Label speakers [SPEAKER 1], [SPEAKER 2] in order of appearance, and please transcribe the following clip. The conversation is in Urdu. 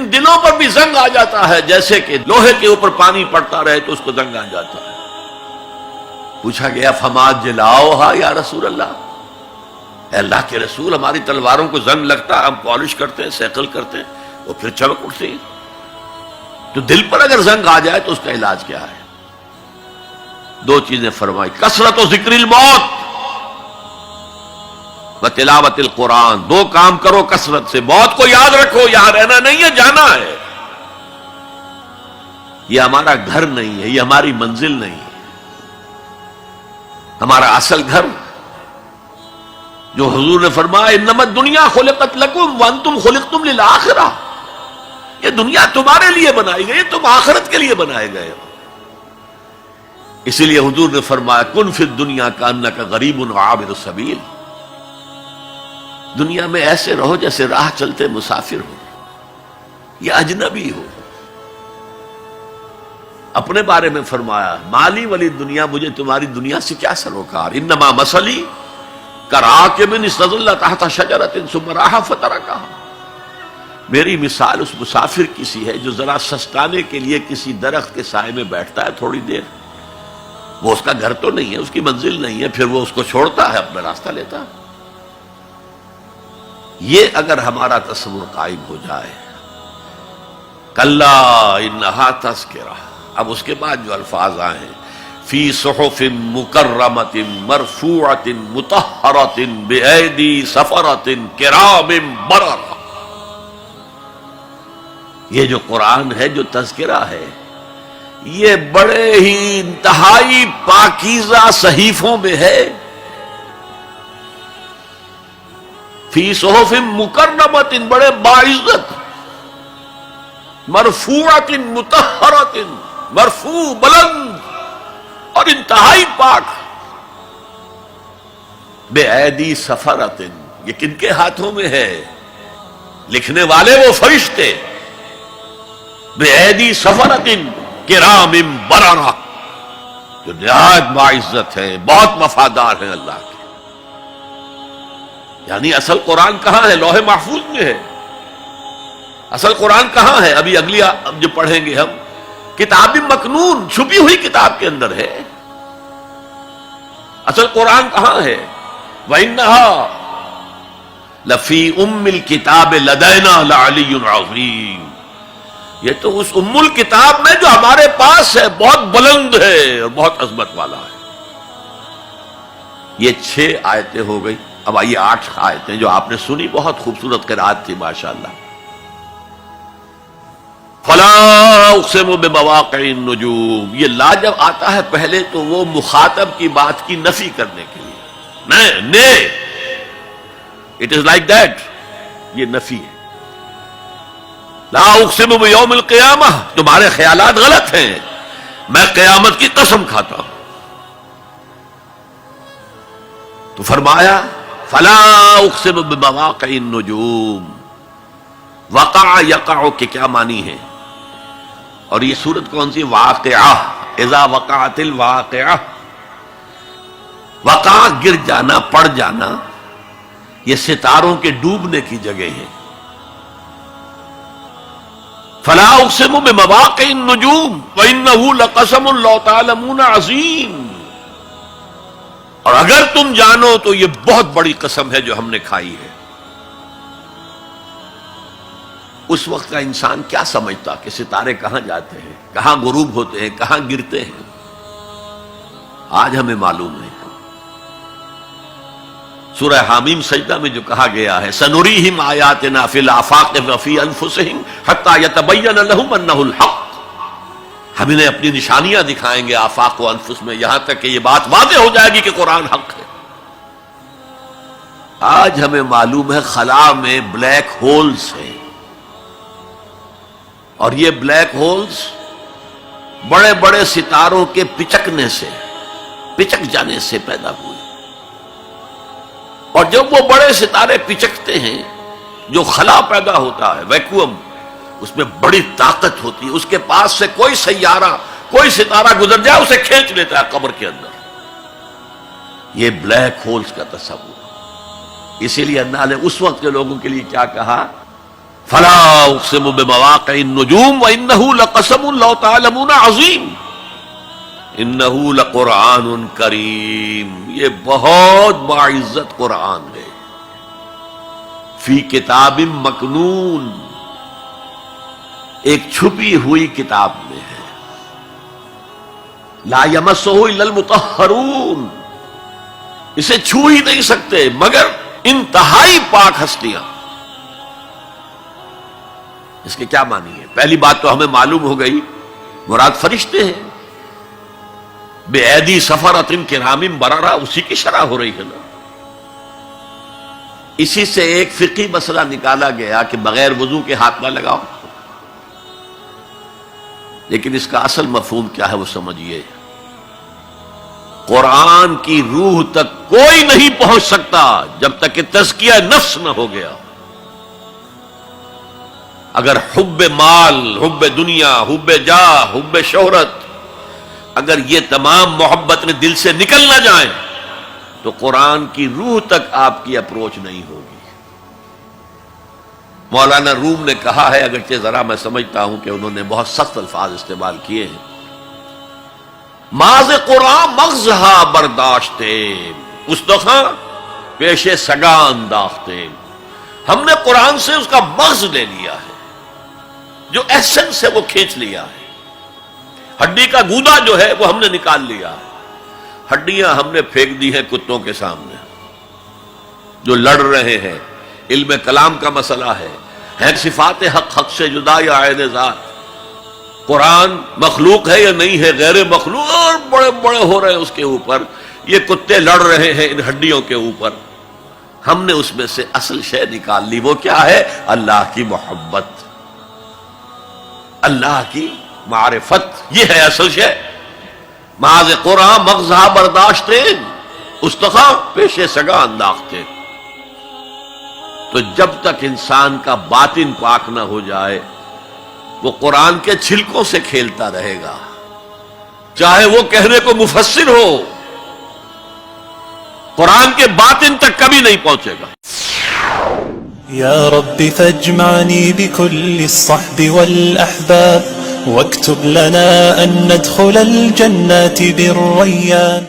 [SPEAKER 1] ان دلوں پر بھی زنگ آ جاتا ہے جیسے کہ لوہے کے اوپر پانی پڑتا رہے تو اس کو زنگ آ جاتا ہے. پوچھا گیا فما جلاؤہا یا رسول اللہ، اے اللہ کے رسول ہماری تلواروں کو زنگ لگتا، ہم پالش کرتے ہیں، سیکل کرتے ہیں، وہ پھر چمک اٹھتی ہیں. تو دل پر اگر زنگ آ جائے تو اس کا علاج کیا ہے؟ دو چیزیں فرمائی، کثرت و ذکر الموت و تلاوت القرآن. دو کام کرو کثرت سے، موت کو یاد رکھو، یہاں رہنا نہیں ہے، جانا ہے. یہ ہمارا گھر نہیں ہے، یہ ہماری منزل نہیں ہے. ہمارا اصل گھر جو حضور نے فرمایا انما الدنیا خلقت لکم وانتم خلقتم للآخرہ، یہ دنیا تمہارے لیے بنائی گئی، تم آخرت کے لیے بنائے گئے ہو. اسی لیے حضور نے فرمایا کن فی الدنیا کانک غریب وعابر السبیل، دنیا میں ایسے رہو جیسے راہ چلتے مسافر ہو یا اجنبی ہو. اپنے بارے میں فرمایا مالی ولی دنیا، مجھے تمہاری دنیا سے کیا سروکار، انما مثلی کراکب استظل تحت شجرۃ ثم راح فترکھا، میری مثال اس مسافر کی سی ہے جو ذرا سستانے کے لیے کسی درخت کے سائے میں بیٹھتا ہے تھوڑی دیر. وہ اس کا گھر تو نہیں ہے، اس کی منزل نہیں ہے، پھر وہ اس کو چھوڑتا ہے، اپنا راستہ لیتا ہے. یہ اگر ہمارا تصور قائم ہو جائے، کلا انہا تذکرہ. اب اس کے بعد جو الفاظ آئے ہیں فی صحف مکرمۃ مرفوعۃ مطہرۃ بایدی سفرۃ کرام بررہ، یہ جو قرآن ہے، جو تذکرہ ہے، یہ بڑے ہی انتہائی پاکیزہ صحیفوں میں ہے. فی صحف مکرمۃ، بڑے باعزت، مرفوعۃ مطہرۃ، مرفوع بلند اور انتہائی پاک. بے ایدی سفرۃ، یہ کن کے ہاتھوں میں ہے؟ لکھنے والے وہ فرشتے. بے ایدی سفرۃ کرام بررہ، جو نہایت باعزت ہیں، بہت وفادار ہیں اللہ کے. یعنی اصل قرآن کہاں ہے؟ لوح محفوظ میں ہے. اصل قرآن کہاں ہے؟ ابھی اگلی جو پڑھیں گے ہم، کتاب مکنون، چھپی ہوئی کتاب کے اندر ہے. اصل قرآن کہاں ہے؟ وَإِنَّهَا لَفِي أُمِّ الْكِتَابِ لَدَيْنَا لَعَلِيٌّ عَظِيمٌ، یہ تو اس ام الکتاب میں جو ہمارے پاس ہے، بہت بلند ہے اور بہت عظمت والا ہے. یہ 6 آیتیں ہو گئی. اب آئیے 8 آیتیں جو آپ نے سنی، بہت خوبصورت قرات تھی ماشاءاللہ. فلا اقسم بمواقع النجوم، یہ لا جب آتا ہے پہلے تو وہ مخاطب کی بات کی نفی کرنے کے لیے، اٹ از لائک دیٹ، یہ نفی ہے. لا اقسم بیوم القیامہ، تمہارے خیالات غلط ہیں، میں قیامت کی قسم کھاتا ہوں. تو فرمایا فلا اقسم بمواقع النجوم. وقع یقع کے کیا معنی ہے؟ اور یہ سورت کون سی؟ واقعہ. اذا وقعت الواقعہ، وقع گر جانا، پڑ جانا. یہ ستاروں کے ڈوبنے کی جگہ ہے. فلا اقسم بمواقع النجوم وانه لقسم لو تعلمون عظیم، اور اگر تم جانو تو یہ بہت بڑی قسم ہے جو ہم نے کھائی ہے. اس وقت کا انسان کیا سمجھتا کہ ستارے کہاں جاتے ہیں، کہاں غروب ہوتے ہیں، کہاں گرتے ہیں؟ آج ہمیں معلوم ہے. سورہ حامیم سجدہ میں جو کہا گیا ہے سنریہم آیاتنا فی الآفاق وفی انفسہم حتی یتبین لہم انہ الحق، ہم انہیں اپنی نشانیاں دکھائیں گے آفاق و انفس میں، یہاں تک کہ یہ بات واضح ہو جائے گی کہ قرآن حق ہے. آج ہمیں معلوم ہے خلا میں بلیک ہولز ہیں، اور یہ بلیک ہولز بڑے بڑے ستاروں کے پچکنے سے، پچک جانے سے پیدا ہوئے. اور جب وہ بڑے ستارے پچکتے ہیں، جو خلا پیدا ہوتا ہے، ویکوم، اس میں بڑی طاقت ہوتی ہے. اس کے پاس سے کوئی سیارہ، کوئی ستارہ گزر جائے اسے کھینچ لیتا ہے قبر کے اندر. یہ بلیک ہولز کا تصور. اسی لیے اللہ نے اس وقت کے لوگوں کے لیے کیا کہا؟ فلا اقسم بمواقع النجوم وانه لقسم لو تعلمون عظیم انه لقرآن کریم، یہ بہت باعزت قرآن ہے، فی کتاب مکنون، ایک چھپی ہوئی کتاب میں ہے، لا یمسہ الا المطہرون، اسے چھو ہی نہیں سکتے مگر انتہائی پاک ہستیاں۔ اس کے کیا معنی ہے؟ پہلی بات تو ہمیں معلوم ہو گئی، مراد فرشتے ہیں، بے ایدی سفرۃ کرام بررہ، اسی کی شرح ہو رہی ہے نا۔ اسی سے ایک فقہی مسئلہ نکالا گیا کہ بغیر وضو کے ہاتھ نہ لگاؤ، لیکن اس کا اصل مفہوم کیا ہے وہ سمجھیے۔ قرآن کی روح تک کوئی نہیں پہنچ سکتا جب تک کہ تزکیہ نفس نہ ہو گیا۔ اگر حب مال، حب دنیا، حب جاہ، حب شہرت، اگر یہ تمام محبت دل سے نکل نہ جائیں تو قرآن کی روح تک آپ کی اپروچ نہیں ہوگی۔ مولانا روم نے کہا ہے، اگرچہ ذرا میں سمجھتا ہوں کہ انہوں نے بہت سخت الفاظ استعمال کیے ہیں، ماز قرآن مغزہا برداشتے استخاں پیش سگا انداختے، ہم نے قرآن سے اس کا مغز لے لیا ہے، جو ایسنس ہے وہ کھینچ لیا ہے، ہڈی کا گودا جو ہے وہ ہم نے نکال لیا ہے، ہڈیاں ہم نے پھینک دی ہیں کتوں کے سامنے جو لڑ رہے ہیں۔ علم کلام کا مسئلہ ہے صفات حق حق سے جدا یا عین ذات، قرآن مخلوق ہے یا نہیں ہے، غیر مخلوق، اور بڑے بڑے ہو رہے ہیں اس کے اوپر، یہ کتے لڑ رہے ہیں ان ہڈیوں کے اوپر۔ ہم نے اس میں سے اصل شے نکال لی، وہ کیا ہے؟ اللہ کی محبت، اللہ کی معرفت، یہ ہے اصل شے۔ معاذ قرآن مغزہ برداشتے استخاں پیش سگا انداختے۔ تو جب تک انسان کا باطن پاک نہ ہو جائے وہ قرآن کے چھلکوں سے کھیلتا رہے گا، چاہے وہ کہنے کو مفسر ہو، قرآن کے باطن تک کبھی نہیں پہنچے گا۔
[SPEAKER 2] یا رب فاجمعنی بكل الصحب والأحباب واكتب لنا أن ندخل الجنات بالريان